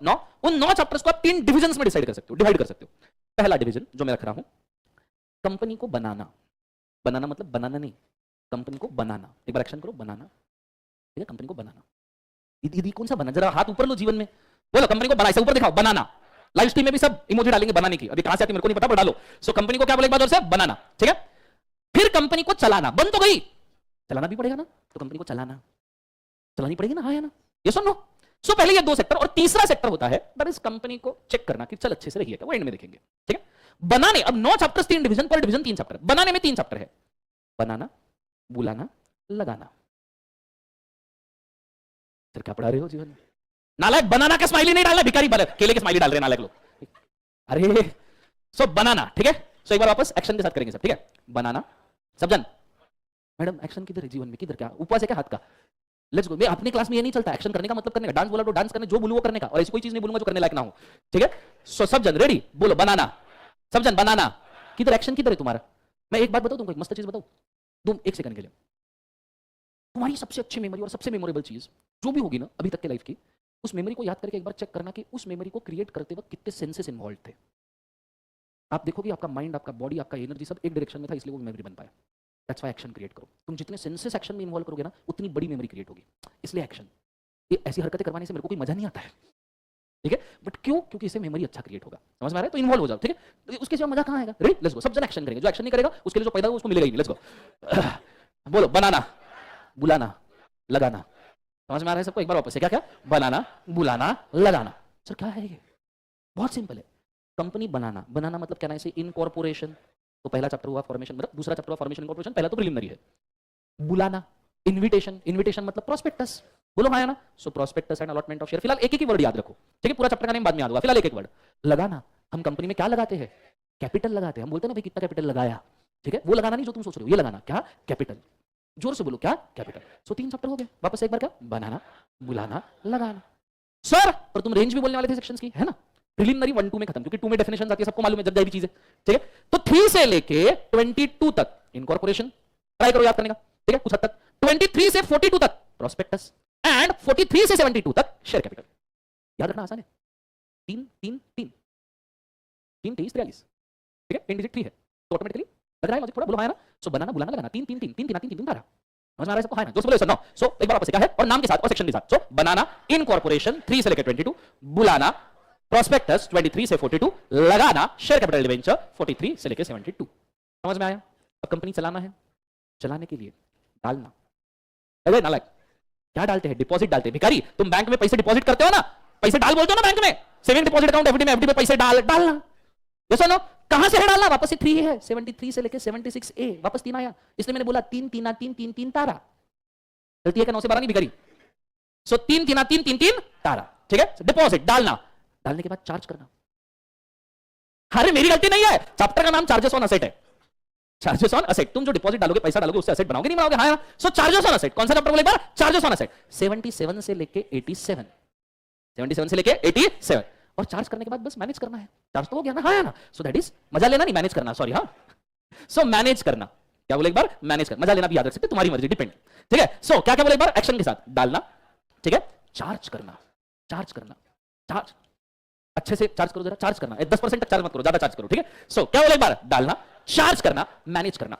9, उन 9 चैप्टर्स को आप 3 डिविजन्स में डिवाइड कर सकते हो। पहला डिवीजन जो मैं रख रहा हूं, कंपनी को बनाना। बनाना मतलब बनाना नहीं, कंपनी को बनाना। एक बार एक्शन करो, बनाना। ठीक है, कंपनी को बनाना। दीदी कौन सा बना, जरा हाथ ऊपर लो जीवन में, बोलो कंपनी को बनाना, इसे ऊपर दिखाओ, बनाना। लाइव स्ट्रीम में भी सब इमोजी डालेंगे बनाने की, अभी कहां से आती है मेरे को नहीं पता, पर डालो। सो कंपनी को क्या बोले एक बार और से, बनाना। ठीक है, फिर कंपनी को चलाना। बन तो गई, चलाना भी पड़ेगा ना, तो कंपनी को चलानी पड़ेगी ना, हाँ या ना, ये सुनो। सो पहले ये 2 सेक्टर, और तीसरा सेक्टर होता है दैट इज कंपनी को चेक करना कि चल अच्छे से रही है क्या, वो एंड में देखेंगे। ठीक है, बनाने, अब 9 चैप्टर्स 3 डिवीजन, पर डिवीजन 3 चैप्टर। बनाने में 3 चैप्टर है, बनाना, बुलाना, लगाना। फिर क्या पढ़ा रहे हो जीवन में, नालायक। बनाना का स्माइली नहीं डालना, भिखारी केले के स्माइली डाल रहे हैं नालायक लोग। अरे सो बनाना, ठीक है। सो एक बार वापस एक्शन के साथ करेंगे सब, ठीक है। बनाना, समझन। मैडम एक्शन किधर है जीवन में, किधर, क्या ऊपर से क्या हाथ का, लेट्स गो। मैं अपनी क्लास में ये नहीं चलता, एक्शन करने का मतलब करने का, डांस बोला तो डांस करने, जो बोलूं वो करने का, और ऐसी कोई चीज नहीं बोलूंगा जो करने लायक ना हो। ठीक है, सो सब जन रेडी, बोलो बनाना। सब जन बनाना, किधर एक्शन किधर है तुम्हारा। मैं एक बात बताऊं तुमको, एक मस्त चीज बताऊं, तुम 1 सेकंड के लिए, तुम्हारी सबसे अच्छी मेमोरी और सबसे मेमोरेबल चीज जो भी होगी ना अभी तक के लाइफ की, उस मेमोरी को याद करके एक बार चेक करना कि उस मेमोरी को क्रिएट करते वक्त कितने सेंसेस इन्वॉल्व थे। आप देखोगे आपका माइंड, आपका बॉडी, आपका एनर्जी सब एक डायरेक्शन में था, इसलिए वो मेमोरी बन पाया। दैट्स व्हाई एक्शन क्रिएट करो। तुम जितने सेंसेस एक्शन में इन्वॉल्व करोगे ना, उतनी बड़ी मेमोरी क्रिएट होगी। इसलिए एक्शन, ये ऐसी हरकतें करवाने से मेरे को कोई मजा नहीं आता है, ठीक है, बट क्यों, क्योंकि इससे मेमोरी अच्छा क्रिएट होगा। समझ में आ रहा है, तो इन्वॉल्व हो जाओ। ठीक है, तो उसके सिवा मजा कहां आएगा। Ready, let's go. सब जन एक्शन करेंगे, जो एक्शन नहीं करेगा उसके लिए जो पैदा होगा उसको मिलेगा ही नहीं। लेट्स गो, बोलो बनाना, बुलाना, लगाना। समझ में आ रहा है सबको, एक बार वापस से, क्या क्या, बनाना, बुलाना, लगाना। सर क्या है ये, बहुत सिंपल है। कंपनी बनाना, बनाना मतलब क्या ना, इसे इनकॉर्पोरेशन, तो पहला चैप्टर हुआ फॉर्मेशन, मतलब दूसरा चैप्टर हुआ फॉर्मेशन इनकॉर्पोरेशन, पहला तो प्रिलिमिनरी है। बुलाना, इन्विटेशन, इन्विटेशन मतलब प्रोस्पेक्टस, बोलो हाँ या ना। So prospectus and allotment of share, फिलहाल एक ही वर्ड याद रखो, ठीक है, पूरा चैप्टर का नेम बाद में याद होगा, फिलहाल एक वर्ड। लगाना, हम कंपनी में क्या लगाते हैं, कैपिटल लगाते हैं। हम बोलते हैं ना भाई कितना कैपिटल लगाया, ठीक है, वो लगाना नहीं जो तुम सोच रहे हो, ये लगाना, क्या, कैपिटल। जोर से बोलो, क्या, कैपिटल। सो 3 चैप्टर हो गए, वापस एक बार, क्या, बनाना, बुलाना, लगाना। सर पर तुम रेंज भी बोलने वाले थे सेक्शंस की, है ना। प्रिलिमिनरी 1 2 में खत्म, क्योंकि 2 में डेफिनेशन आती है, सबको मालूम है, जब जाएगी चीजें। ठीक है, तो 3 से लेके 22 तक इनकॉर्पोरेशन, ट्राई करो याद करने का, ठीक है, कुछ हद तक। 23 से 42 तक प्रोस्पेक्टस, एंड 43 से 72 तक शेयर कैपिटल। याद रखना आसान है, 3 3 3 3 23 43, ठीक है, 10 डिजिट 3 है, तो ऑटोमेटिकली लग रहा है लॉजिक थोड़ा, बोलो हाँ ना। सो बनाना, बुलाना, लगाना, 3 3 3 3 3 3 3 तारा। समझ में आ रहा है सबको, हाँ ना, जो बोले सर नो। सो एक बार वापस से, क्या है, और नाम के साथ और सेक्शन के साथ। सो बनाना, इनकॉर्पोरेशन 3 से लेकर 22, बुलाना, प्रोस्पेक्टस 23 से 42, लगाना, शेयर कैपिटल डिवेंचर 43 से लेकर 72। समझ में आया। अब कंपनी चलाना है, चलाने के लिए डालना, अरे नालायक क्या डालते हैं, डिपॉजिट डालते हैं। भिखारी, तुम बैंक में पैसे डिपॉजिट करते हो ना, पैसे डाल बोलते हो ना बैंक में, सेविंग डिपॉजिट अकाउंट, एफडी में, एफडी में पैसे डालना। ये सुनो, कहां से है डालना, वापस से 3 है, 73 से लेके 76 ए, वापस 3 आया, इसलिए मैंने बोला 3 3 3 3 3 तारा। गलती है क्या, 9 से 12 नहीं भिखारी। सो 3 3 3 3 3 तारा, ठीक है। डिपॉजिट डालना, डालने के बाद चार्ज करना। अरे मेरी गलती नहीं है, चैप्टर का नाम चार्जेस ऑन असेट है। चार्जेस ऑन असेट, तुम जो डिपॉजिट डालोगे, पैसा डालोगे, उससे असेट बनाओगे, नहीं बनाओगे, हाँ। सो चार्जेस ऑन असेट, कौन सा चैप्टर बोले एक बार, चार्जेस ऑन असेट। 77 से लेके 87, 77 से लेके 87, और चार्ज करने के बाद बस मैनेज करना है। चार्ज तो हो गया ना, हाँ ना। सो दैट इज मजा लेना नहीं, मैनेज करना, सॉरी, हाँ। सो मैनेज करना, क्या बोले एक बार, मैनेज करना, मजा लेना भी याद रख सकते, तुम्हारी मर्जी, डिपेंड, ठीक है। सो क्या क्या बोले एक बार, एक्शन के साथ डालना, ठीक है, चार्ज करना, चार्ज करना, चार्ज अच्छे से चार्ज करो, जरा चार्ज करना, 10% तक चार्ज मत करो, ज्यादा चार्ज करो, ठीक है। सो क्या बोले एक बार, डालना, चार्ज करना, मैनेज करना,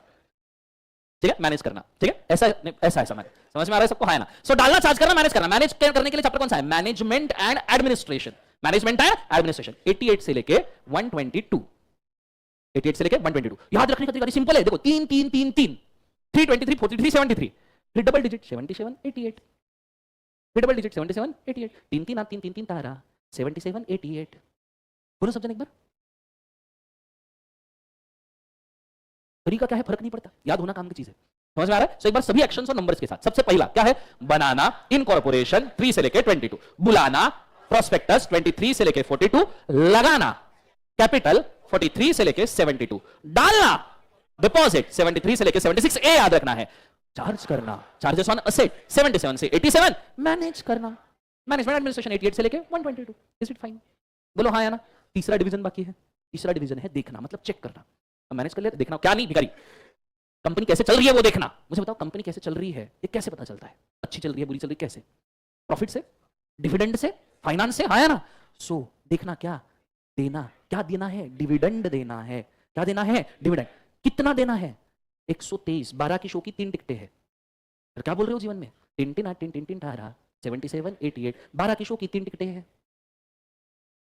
ठीक है, मैनेज करना, ठीक है, ऐसा ऐसा ऐसा मैनेज, समझ में आ रहा है सबको, हाँ ना। सो डालना, चार्ज करना, मैनेज करना। मैनेज करने के लिए चैप्टर कौन सा है, management and administration, management and administration, 88 से लेके 122, 88 से लेके 122। याद रखने का तरीका सिंपल है, देखो 3 3 3 3, 323 43 73, फिर डबल डिजिट 77 88, फिर डबल डिजिट 77 88, 3 3 3 3 3 तारा 77 88। बोलो सब जन एक बार, तरीका क्या है, फर्क नहीं पड़ता, याद होना काम की चीज है। समझ में आ रहा है। सो एक बार सभी एक्शंस और नंबर्स के साथ। सबसे पहला क्या है, बनाना, इनकॉर्पोरेशन 3 से लेके 22, बुलाना, प्रोस्पेक्टस 23 से लेके 42, लगाना, कैपिटल 43 से लेके 72, डालना, डिपॉजिट 73 से लेके 76 ए याद रखना है, चार्ज करना, चार्जेस ऑन असेट 77 से 87, मैनेज करना, मैनेजमेंट एडमिनिस्ट्रेशन 88 से लेके 122। इज इट फाइन, बोलो हाँ या ना। तीसरा डिवीजन बाकी है, तीसरा डिवीजन है देखना, मतलब चेक करना। मैनेज कर लिया, देखना क्या नहीं भिखारी, कंपनी कैसे चल रही है वो देखना। मुझे बताओ कंपनी कैसे चल रही है, ये कैसे पता चलता है, अच्छी चल रही है, बुरी चल रही है, कैसे, प्रॉफिट से, डिविडेंड से, फाइनेंस से, हाँ या ना। सो देखना क्या देना, क्या देना है, डिविडेंड देना है। क्या देना है, डिविडेंड। कितना देना है, 123, 12 की शो की 3 टिकटें हैं। फिर क्या बोल रहे हो जीवन में, टिन 18, 77, 88, 12 की शो की 3 टिकटें हैं।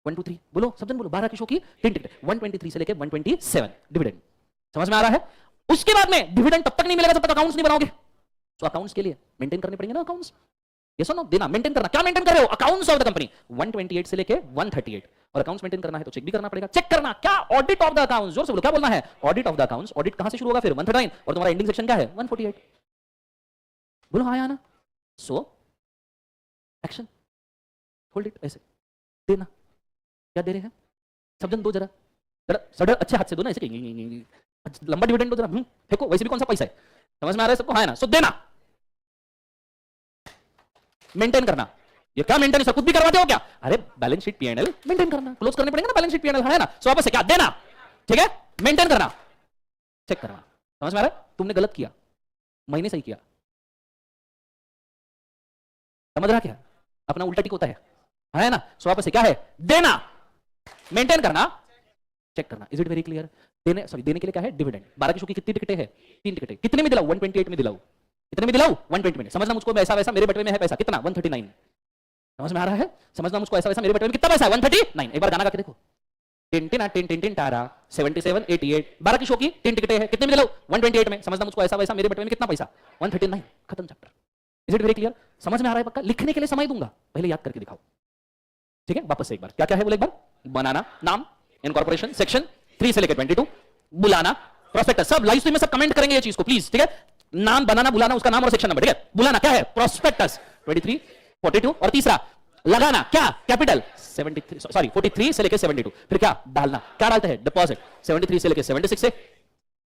1 2 3 बोलो, सब जन बोलो, 12 की शो की 3 टिकटें, 123 से लेके 127 डिविडेंड। समझ में आ रहा है? उसके बाद में डिविडेंड तब तक नहीं मिलेगा जब तक अकाउंट्स नहीं बनाओगे। तो अकाउंट्स के लिए मेंटेन करने पड़ेंगे ना अकाउंट्स। यस और नो, देना, मेंटेन करना। क्या मेंटेन कर रहे हो, अकाउंट्स ऑफ द कंपनी 128 से लेके 138। और अकाउंट्स मेंटेन करना है तो चेक भी करना पड़ेगा। चेक करना क्या, ऑडिट ऑफ द अकाउंट्स। जोर से बोलो, क्या बोलना है, audit of the accounts. Audit कहां से शुरू होगा फिर, 139, और तुम्हारा एंडिंग सेक्शन क्या है, 148। बोलो हाँ या ना। सो एक्शन, होल्ड इट, ऐसे देना। क्या दे रहे हैं सब जन, दो जरा जरा सडर अच्छे हाथ से दो ना, ऐसे लंबा डिविडेंड दो जरा, फेंको, वैसे भी कौन सा पैसा है। समझ में आ रहा है सबको, हाँ है ना। सो देना, मेंटेन करना। ये क्या मेंटेन, सब खुद भी करवाते हो क्या, अरे बैलेंस शीट पीएनएल मेंटेन करना, क्लोज करने पड़ेंगे ना बैलेंस शीट पीएनएल, है ना। सो वापस से क्या देना, ठीक है, मेंटेन करना, चेक करना। समझ में आ रहा है, तुमने गलत किया, मैंने सही किया। समझ रहा क्या, अपना उल्टा टिक होता है ना। सो वापस से क्या है, देना, मेंटेन करना, चेक करना। Is it very clear. देने, सॉरी, देने के लिए क्या है, डिविडेंड। 12 की शो की कितनी टिकटें हैं, 3 टिकटें। कितने में दिलाऊं, 128 में दिलाऊं। कितने में दिलाऊं, 120 में। समझना मुझको ऐसा वैसा, मेरे बटवे में है पैसा कितना, 139। समझ में आ रहा है, समझना मुझको ऐसा वैसा, मेरे बटवे में कितना पैसा है, 139। एक बार गाना गा के देखो, टिन 77, 88, 12 की शो की 3 टिकटें हैं, कितने में दिलाऊं, 128 में। समझना मुझको ऐसा वैसा, मेरे बटवे में कितना पैसा, 139। खत्म chapter. Is it very clear, समझ में आ रहा है पक्का। लिखने के लिए समय दूंगा, पहले याद करके दिखाओ, ठीक है। वापस से एक बार, क्या क्या है बोले एक बार, बनाना, नाम, इनकॉर्पोरेशन, सेक्शन 3 से लेकर 22, बुलाना, प्रोस्पेक्टस। सब लाइव स्ट्रीम में सब कमेंट करेंगे ये चीज को प्लीज, ठीक है। नाम, बनाना, बुलाना, उसका नाम और सेक्शन नंबर, ठीक है। बुलाना क्या है, प्रोस्पेक्टस 23, 42, और तीसरा लगाना क्या, कैपिटल 73, सॉरी 43 से लेकर 72। फिर क्या डालना, क्या डालते हैं, डिपॉजिट 73 से लेकर 76 से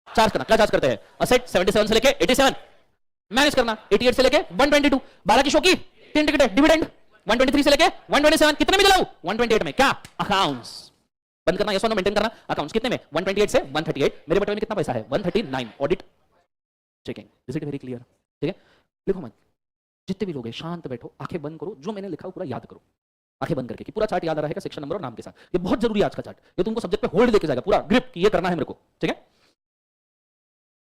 चार्ज करना। क्या चार्ज करते हैं, असेट 77 से लेकर 87, मैनेज करना 88 से लेके 122। 12 की शो की 3 टिकट है, डिविडेंड 123 से लेके 127। कितने में दिलाऊं, 128 में। क्या, अकाउंट्स बंद करना, यस और नो, मेंटेन करना। अकाउंट्स कितने में, 128 से 138। मेरे बटवे में कितना पैसा है, 139। Audit, checking. Is it very clear, ठीक है। लिखो मत, जितने भी लोग हैं शांत बैठो, आंखें बंद करो, जो मैंने लिखा हो पूरा याद करो, आंखें बंद करके, कि पूरा चार्ट याद आ रहा है सेक्शन नंबर और नाम के साथ। ये बहुत जरूरी है आज का चार्ट, ये तुमको सब्जेक्ट पे होल्ड देके जाएगा पूरा ग्रिप, कि ये करना है मेरे को, ठीक है।